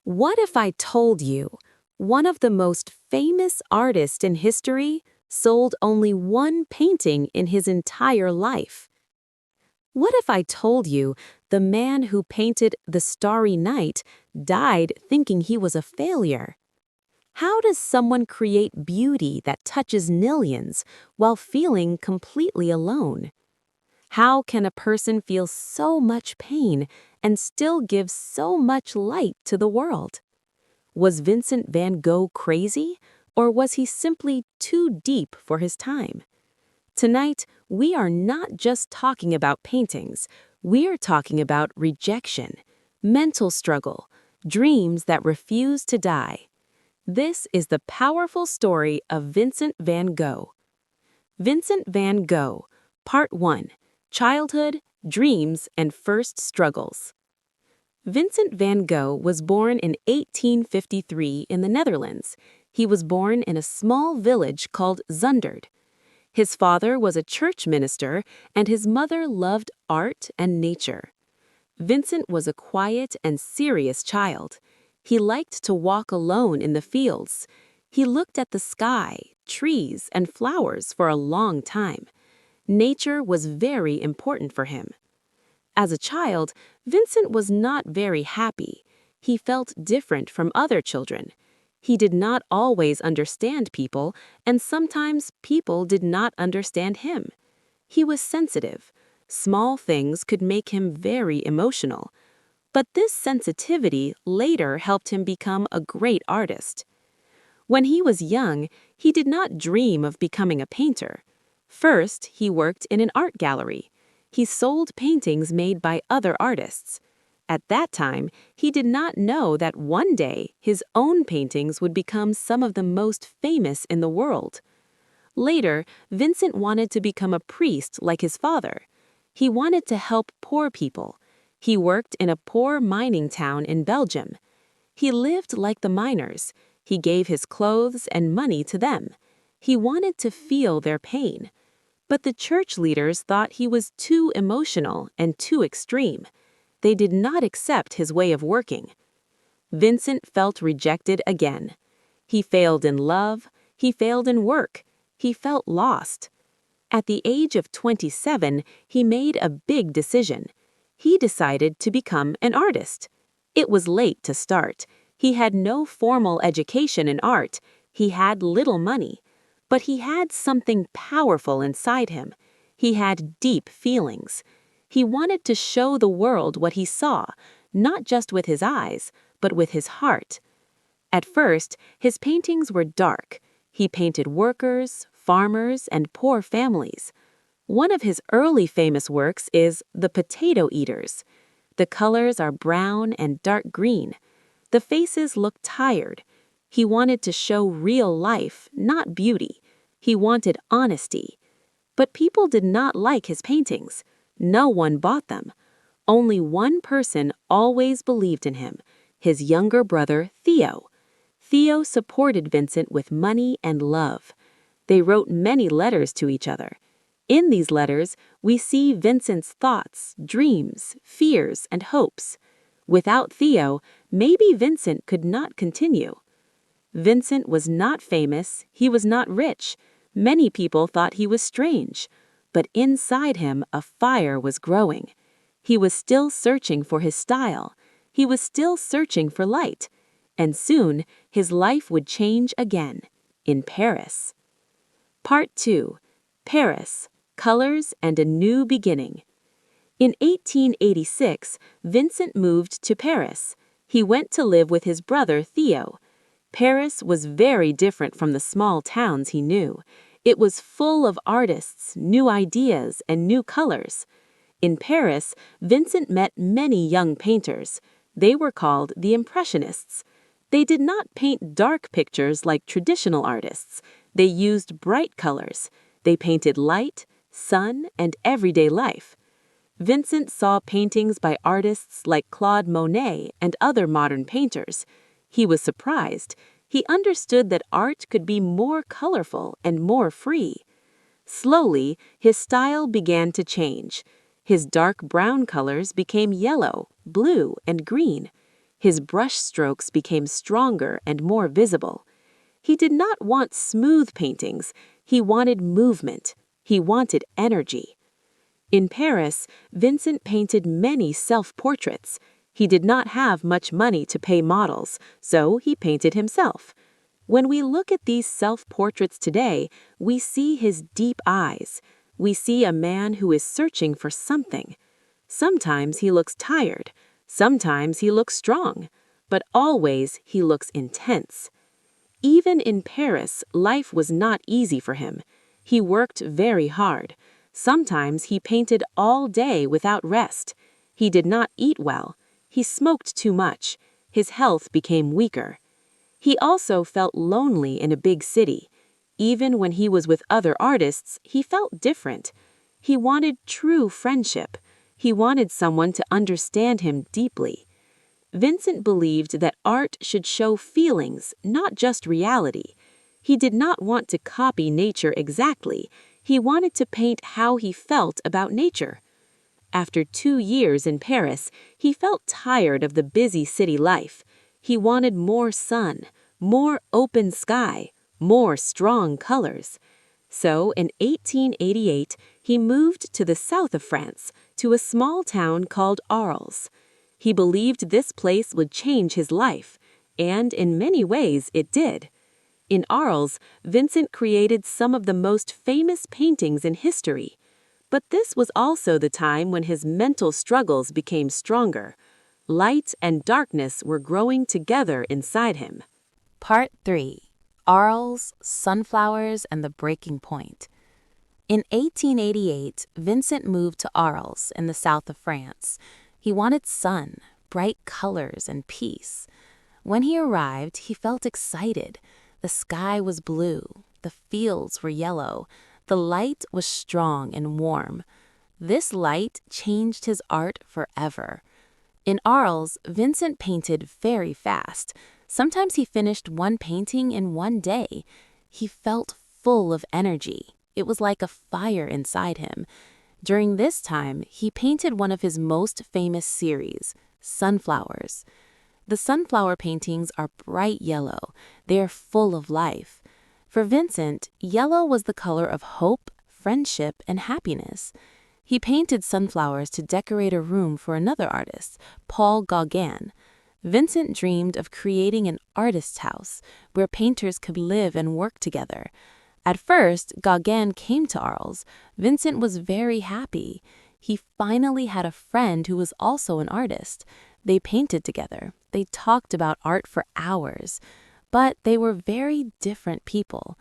What if I told you one of the most famous artists in history sold only one painting in his entire life? What if I told you the man who painted The Starry Night died thinking he was a failure? How does someone create beauty that touches millions while feeling completely alone? How can a person feel so much pain and still give so much light to the world? Was Vincent van Gogh crazy, or was he simply too deep for his time? Tonight, we are not just talking about paintings, we're talking about rejection, mental struggle, dreams that refuse to die. This is the powerful story of Vincent van Gogh. Vincent van Gogh, Part 1, Childhood, Dreams, and First Struggles. Vincent van Gogh was born in 1853 in the Netherlands. He was born in a small village called Zundert. His father was a church minister, and his mother loved art and nature. Vincent was a quiet and serious child. He liked to walk alone in the fields. He looked at the sky, trees, and flowers for a long time. Nature was very important for him. As a child, Vincent was not very happy. He felt different from other children. He did not always understand people, and sometimes people did not understand him. He was sensitive. Small things could make him very emotional. But this sensitivity later helped him become a great artist. When he was young, he did not dream of becoming a painter. First, he worked in an art gallery. He sold paintings made by other artists. At that time, he did not know that one day his own paintings would become some of the most famous in the world. Later, Vincent wanted to become a priest like his father. He wanted to help poor people. He worked in a poor mining town in Belgium. He lived like the miners. He gave his clothes and money to them. He wanted to feel their pain. But the church leaders thought he was too emotional and too extreme. They did not accept his way of working. Vincent felt rejected again. He failed in love. He failed in work. He felt lost. At the age of 27, he made a big decision. He decided to become an artist. It was late to start. He had no formal education in art. He had little money. But he had something powerful inside him. He had deep feelings. He wanted to show the world what he saw, not just with his eyes, but with his heart. At first, his paintings were dark. He painted workers, farmers, and poor families. One of his early famous works is The Potato Eaters. The colors are brown and dark green. The faces look tired. He wanted to show real life, not beauty. He wanted honesty. But people did not like his paintings. No one bought them. Only one person always believed in him, his younger brother, Theo. Theo supported Vincent with money and love. They wrote many letters to each other. In these letters, we see Vincent's thoughts, dreams, fears, and hopes. Without Theo, maybe Vincent could not continue. Vincent was not famous, he was not rich. Many people thought he was strange. But inside him, a fire was growing. He was still searching for his style. He was still searching for light. And soon, his life would change again, in Paris. Part 2. Paris, Colors and a New Beginning. In 1886, Vincent moved to Paris. He went to live with his brother Theo. Paris was very different from the small towns he knew. It was full of artists, new ideas, and new colors. In Paris, Vincent met many young painters. They were called the Impressionists. They did not paint dark pictures like traditional artists. They used bright colors. They painted light, sun, and everyday life. Vincent saw paintings by artists like Claude Monet and other modern painters. He was surprised. He understood that art could be more colorful and more free. Slowly, his style began to change. His dark brown colors became yellow, blue, and green. His brush strokes became stronger and more visible. He did not want smooth paintings. He wanted movement. He wanted energy. In Paris, Vincent painted many self-portraits. He did not have much money to pay models, so he painted himself. When we look at these self-portraits today, we see his deep eyes. We see a man who is searching for something. Sometimes he looks tired. Sometimes he looks strong. But always he looks intense. Even in Paris, life was not easy for him. He worked very hard. Sometimes he painted all day without rest. He did not eat well. He smoked too much. His health became weaker. He also felt lonely in a big city. Even when he was with other artists, he felt different. He wanted true friendship. He wanted someone to understand him deeply. Vincent believed that art should show feelings, not just reality. He did not want to copy nature exactly. He wanted to paint how he felt about nature. After 2 years in Paris, he felt tired of the busy city life. He wanted more sun, more open sky, more strong colors. So in 1888, he moved to the south of France, to a small town called Arles. He believed this place would change his life, and in many ways it did. In Arles, Vincent created some of the most famous paintings in history. But this was also the time when his mental struggles became stronger. Light and darkness were growing together inside him. Part 3. Arles, Sunflowers, and the Breaking Point. In 1888, Vincent moved to Arles in the south of France. He wanted sun, bright colors, and peace. When he arrived, he felt excited. The sky was blue. The fields were yellow. The light was strong and warm. This light changed his art forever. In Arles, Vincent painted very fast. Sometimes he finished one painting in one day. He felt full of energy. It was like a fire inside him. During this time, he painted one of his most famous series, Sunflowers. The sunflower paintings are bright yellow. They are full of life. For Vincent, yellow was the color of hope, friendship, and happiness. He painted sunflowers to decorate a room for another artist, Paul Gauguin. Vincent dreamed of creating an artist's house where painters could live and work together. At first, Gauguin came to Arles. Vincent was very happy. He finally had a friend who was also an artist. They painted together. They talked about art for hours. But they were very different people.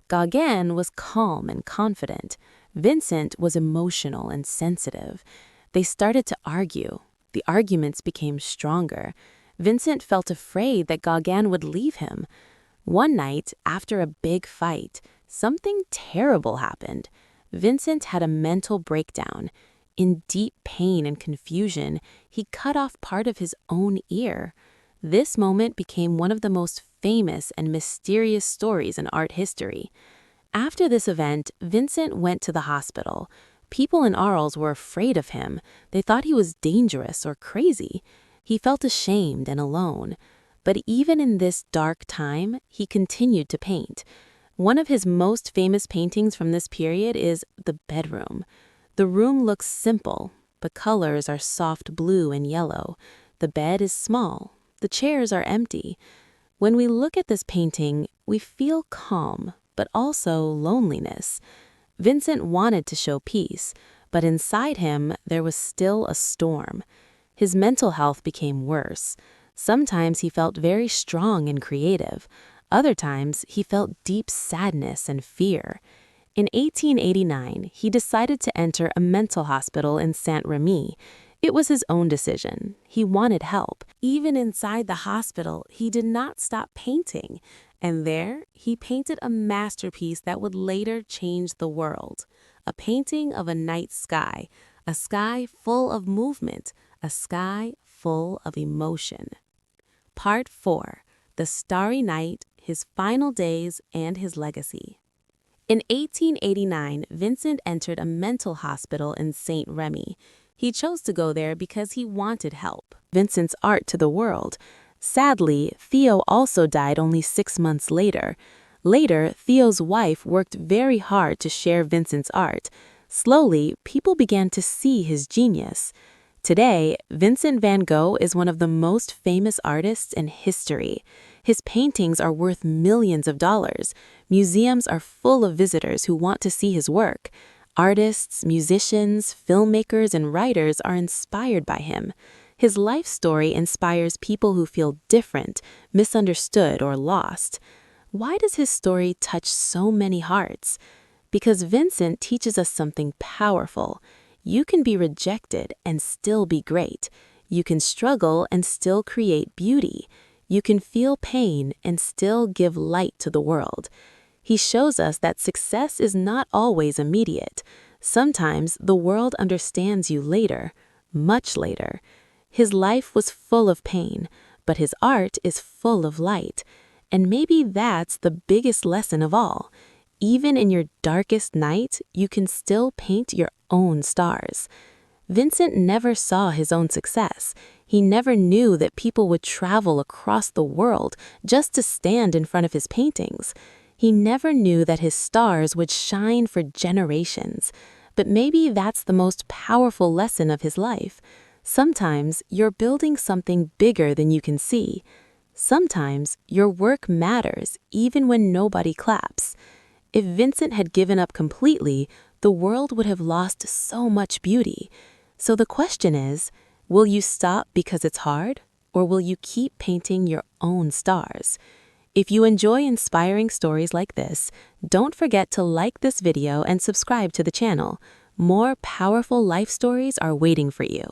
Gauguin was calm and confident. Vincent was emotional and sensitive. They started to argue. The arguments became stronger. Vincent felt afraid that Gauguin would leave him. One night, after a big fight, something terrible happened. Vincent had a mental breakdown. In deep pain and confusion, he cut off part of his own ear. This moment became one of the most famous and mysterious stories in art history. After this event, Vincent went to the hospital. People in Arles were afraid of him. They thought he was dangerous or crazy. He felt ashamed and alone. But even in this dark time, he continued to paint. One of his most famous paintings from this period is The Bedroom. The room looks simple. The colors are soft blue and yellow. The bed is small. The chairs are empty. When we look at this painting, we feel calm, but also loneliness. Vincent wanted to show peace, but inside him there was still a storm. His mental health became worse. Sometimes he felt very strong and creative. Other times he felt deep sadness and fear. In 1889, he decided to enter a mental hospital in Saint-Rémy. It was his own decision. He wanted help. Even inside the hospital, he did not stop painting. And there, he painted a masterpiece that would later change the world. A painting of a night sky, a sky full of movement, a sky full of emotion. Part 4. The Starry Night, His Final Days, and His Legacy. In 1889, Vincent entered a mental hospital in Saint-Rémy. He chose to go there because he wanted help. Vincent's art to the world. Sadly, Theo also died only 6 months later. Later, Theo's wife worked very hard to share Vincent's art. Slowly, people began to see his genius. Today, Vincent van Gogh is one of the most famous artists in history. His paintings are worth millions of dollars. Museums are full of visitors who want to see his work. Artists, musicians, filmmakers, and writers are inspired by him. His life story inspires people who feel different, misunderstood, or lost. Why does his story touch so many hearts? Because Vincent teaches us something powerful. You can be rejected and still be great. You can struggle and still create beauty. You can feel pain and still give light to the world. He shows us that success is not always immediate. Sometimes the world understands you later, much later. His life was full of pain, but his art is full of light. And maybe that's the biggest lesson of all. Even in your darkest night, you can still paint your own stars. Vincent never saw his own success. He never knew that people would travel across the world just to stand in front of his paintings. He never knew that his stars would shine for generations. But maybe that's the most powerful lesson of his life. Sometimes you're building something bigger than you can see. Sometimes your work matters even when nobody claps. If Vincent had given up completely, the world would have lost so much beauty. So the question is, will you stop because it's hard, or will you keep painting your own stars? If you enjoy inspiring stories like this, don't forget to like this video and subscribe to the channel. More powerful life stories are waiting for you.